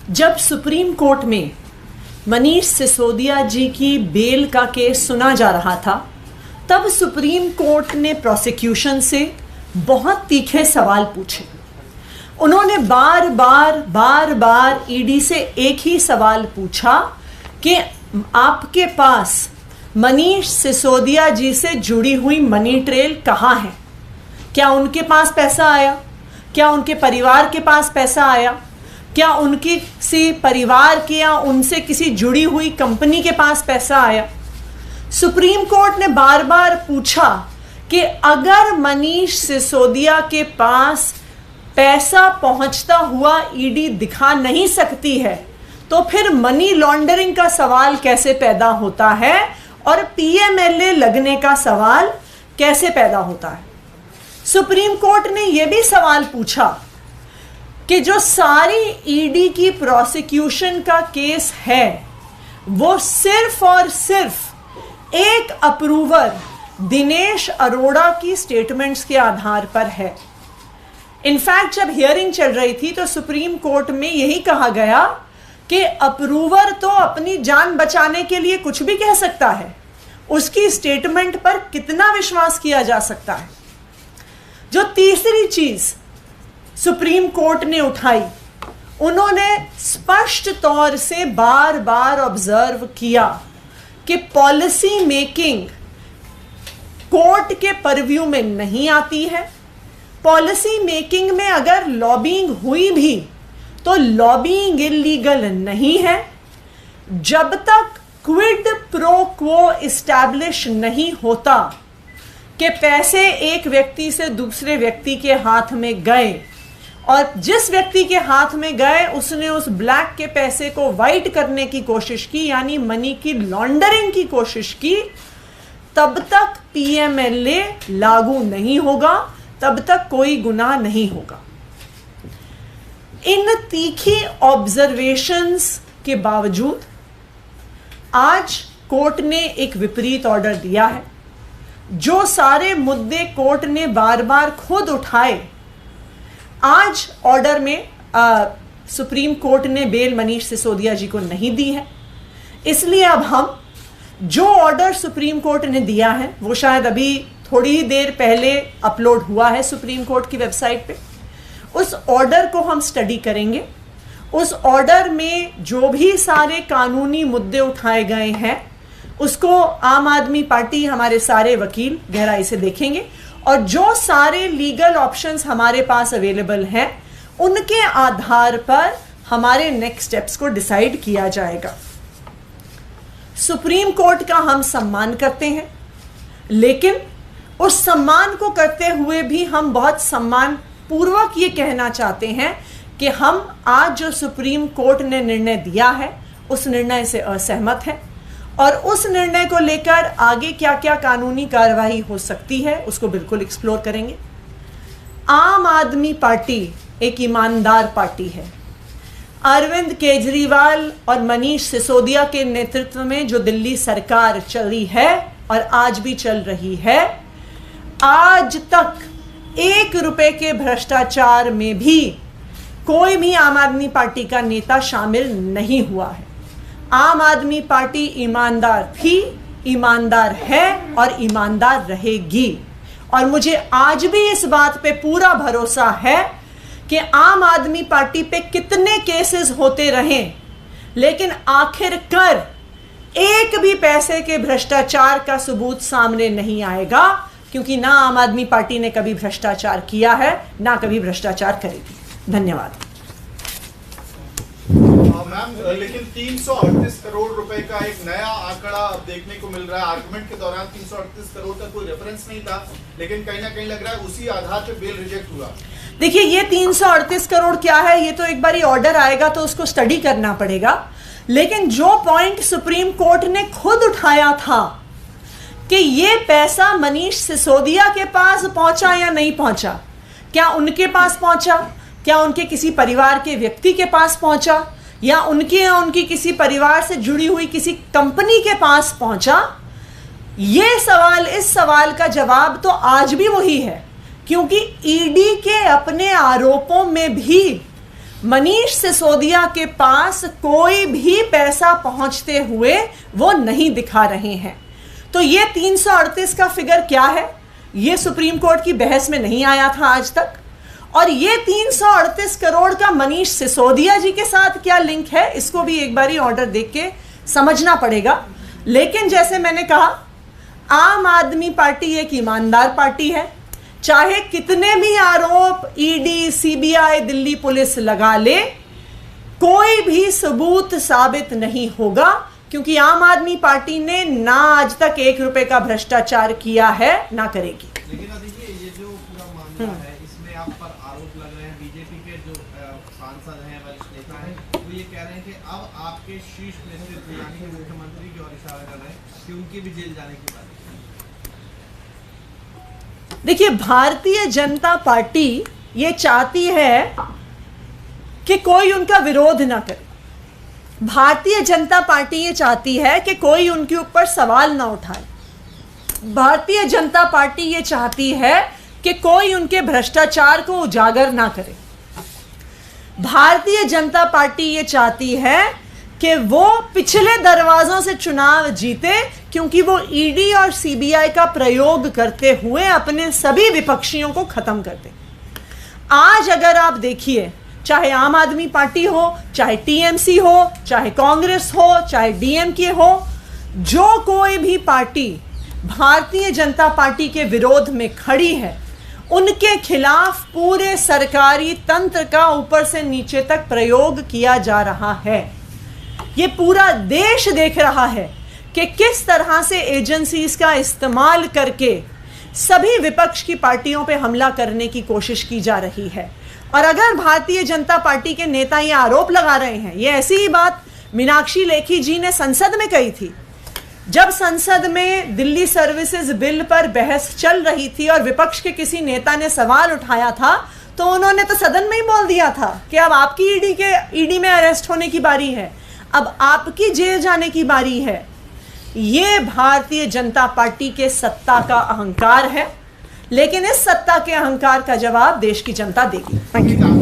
जब supreme court में मनीष सिसोदिया जी की बेल का केस सुना जा रहा था, तब सुप्रीम कोर्ट ने प्रोसिक्यूशन से बहुत तीखे सवाल पूछे। उन्होंने बार बार ईडी से एक ही सवाल पूछा कि आपके पास मनीष सिसोदिया जी से जुड़ी हुई मनी ट्रेल कहाँ है? क्या उनके पास पैसा आया? क्या उनके परिवार के पास पैसा आया? क्या उनकी किसी परिवार के या उनसे किसी जुड़ी हुई कंपनी के पास पैसा आया? सुप्रीम कोर्ट ने बार बार पूछा कि अगर मनीष सिसोदिया के पास पैसा पहुंचता हुआ ईडी दिखा नहीं सकती है तो फिर मनी लॉन्ड्रिंग का सवाल कैसे पैदा होता है और पीएमएलए लगने का सवाल कैसे पैदा होता है? सुप्रीम कोर्ट ने यह भी सवाल पूछा कि जो सारी ईडी की प्रोसिक्यूशन का केस है वो सिर्फ और सिर्फ एक अप्रूवर दिनेश अरोड़ा की स्टेटमेंट्स के आधार पर है। इनफैक्ट जब हियरिंग चल रही थी तो सुप्रीम कोर्ट में यही कहा गया कि अप्रूवर तो अपनी जान बचाने के लिए कुछ भी कह सकता है, उसकी स्टेटमेंट पर कितना विश्वास किया जा सकता है। जो तीसरी चीज सुप्रीम कोर्ट ने उठाई, उन्होंने स्पष्ट तौर से बार बार ऑब्जर्व किया कि पॉलिसी मेकिंग कोर्ट के परव्यू में नहीं आती है। पॉलिसी मेकिंग में अगर लॉबिंग हुई भी तो लॉबिंग इलीगल नहीं है जब तक क्विड प्रो क्वो इस्टेब्लिश नहीं होता कि पैसे एक व्यक्ति से दूसरे व्यक्ति के हाथ में गए और जिस व्यक्ति के हाथ में गए उसने उस ब्लैक के पैसे को व्हाइट करने की कोशिश की, यानी मनी की लॉन्ड्रिंग की कोशिश की, तब तक पीएमएलए लागू नहीं होगा, तब तक कोई गुनाह नहीं होगा। इन तीखी ऑब्जर्वेशंस के बावजूद आज कोर्ट ने एक विपरीत ऑर्डर दिया है। जो सारे मुद्दे कोर्ट ने बार बार खुद उठाए, आज ऑर्डर में सुप्रीम कोर्ट ने बेल मनीष सिसोदिया जी को नहीं दी है। इसलिए अब हम जो ऑर्डर सुप्रीम कोर्ट ने दिया है वो शायद अभी थोड़ी ही देर पहले अपलोड हुआ है सुप्रीम कोर्ट की वेबसाइट पे, उस ऑर्डर को हम स्टडी करेंगे। उस ऑर्डर में जो भी सारे कानूनी मुद्दे उठाए गए हैं उसको आम आदमी पार्टी, हमारे सारे वकील गहराई से देखेंगे और जो सारे लीगल ऑप्शंस हमारे पास अवेलेबल हैं उनके आधार पर हमारे नेक्स्ट स्टेप्स को डिसाइड किया जाएगा। सुप्रीम कोर्ट का हम सम्मान करते हैं, लेकिन उस सम्मान को करते हुए भी हम बहुत सम्मान पूर्वक ये कहना चाहते हैं कि हम आज जो सुप्रीम कोर्ट ने निर्णय दिया है उस निर्णय से असहमत हैं और उस निर्णय को लेकर आगे क्या क्या कानूनी कार्रवाई हो सकती है उसको बिल्कुल एक्सप्लोर करेंगे। आम आदमी पार्टी एक ईमानदार पार्टी है। अरविंद केजरीवाल और मनीष सिसोदिया के नेतृत्व में जो दिल्ली सरकार चली है और आज भी चल रही है, आज तक 1 रुपए के भ्रष्टाचार में भी कोई भी आम आदमी पार्टी का नेता शामिल नहीं हुआ है। आम आदमी पार्टी ईमानदार थी, ईमानदार है और ईमानदार रहेगी। और मुझे आज भी इस बात पे पूरा भरोसा है कि आम आदमी पार्टी पे कितने केसेस होते रहें, लेकिन आखिरकार एक भी पैसे के भ्रष्टाचार का सबूत सामने नहीं आएगा, क्योंकि ना आम आदमी पार्टी ने कभी भ्रष्टाचार किया है ना कभी भ्रष्टाचार करेगी। धन्यवाद। मैम, लेकिन 338 करोड़ रुपए का एक नया आंकड़ा अब देखने को मिल रहा है। आर्गुमेंट के दौरान 338 करोड़ का कोई रेफरेंस नहीं था, लेकिन कहीं ना कहीं लग रहा है उसी आधार पे बेल रिजेक्ट हुआ। देखिए, ये 338 करोड़ क्या है, ये तो एक बारी ऑर्डर आएगा तो उसको स्टडी करना पड़ेगा। लेकिन जो पॉइंट सुप्रीम कोर्ट ने खुद उठाया था कि ये पैसा मनीष सिसोदिया के पास पहुंचा या नहीं पहुंचा, क्या उनके पास पहुंचा, क्या उनके किसी परिवार के व्यक्ति के पास पहुंचा, या उनके या उनकी किसी परिवार से जुड़ी हुई किसी कंपनी के पास पहुंचा, ये सवाल, इस सवाल का जवाब तो आज भी वही है। क्योंकि ईडी के अपने आरोपों में भी मनीष सिसोदिया के पास कोई भी पैसा पहुंचते हुए वो नहीं दिखा रहे हैं। तो ये 338 का फिगर क्या है, ये सुप्रीम कोर्ट की बहस में नहीं आया था आज तक। और ये 338 करोड़ का मनीष सिसोदिया जी के साथ क्या लिंक है, इसको भी एक बारी ऑर्डर देख के समझना पड़ेगा। लेकिन जैसे मैंने कहा, आम आदमी पार्टी एक ईमानदार पार्टी है। चाहे कितने भी आरोप ईडी, सीबीआई, दिल्ली पुलिस लगा ले, कोई भी सबूत साबित नहीं होगा, क्योंकि आम आदमी पार्टी ने ना आज तक 1 रुपए का भ्रष्टाचार किया है, ना करेगी। लेकिन देखिए, ये जो पूरा मामला है, इसमें आप पर आरोप लग रहे हैं। बीजेपी के जो सांसद हैं, वरिष्ठ नेता हैं, वो ये कह रहे हैं कि अब आपके शीर्ष नेतृत्व यानी कि मुख्यमंत्री की ओर इशारा कर रहे हैं कि उनके भी जेल जाने की बात। देखिए, भारतीय जनता पार्टी ये चाहती है कि कोई उनका विरोध ना करे। भारतीय जनता पार्टी ये चाहती है कि कोई उनके ऊपर सवाल ना उठाए। भारतीय जनता पार्टी ये चाहती है कि कोई उनके भ्रष्टाचार को उजागर ना करे। भारतीय जनता पार्टी ये चाहती है कि वो पिछले दरवाजों से चुनाव जीते, क्योंकि वो ईडी और सीबीआई का प्रयोग करते हुए अपने सभी विपक्षियों को खत्म कर दे। आज अगर आप देखिए, चाहे आम आदमी पार्टी हो, चाहे टीएमसी हो, चाहे कांग्रेस हो, चाहे डीएमके हो, जो कोई भी पार्टी भारतीय जनता पार्टी के विरोध में खड़ी है, उनके खिलाफ पूरे सरकारी तंत्र का ऊपर से नीचे तक प्रयोग किया जा रहा है। ये पूरा देश देख रहा है कि किस तरह से एजेंसीज का इस्तेमाल करके सभी विपक्ष की पार्टियों पे हमला करने की कोशिश की जा रही है। और अगर भारतीय जनता पार्टी के नेता ये आरोप लगा रहे हैं, ये ऐसी ही बात मीनाक्षी लेखी जी ने संसद में कही थी। जब संसद में दिल्ली सर्विसेज बिल पर बहस चल रही थी और विपक्ष के किसी नेता ने सवाल उठाया था, तो उन्होंने तो सदन में ही बोल दिया था कि अब आपकी ईडी में अरेस्ट होने की बारी है, अब आपकी जेल जाने की बारी है। ये भारतीय जनता पार्टी के सत्ता का अहंकार है, लेकिन इस सत्ता के अहंकार का जवाब देश की जनता देगी। Thank you.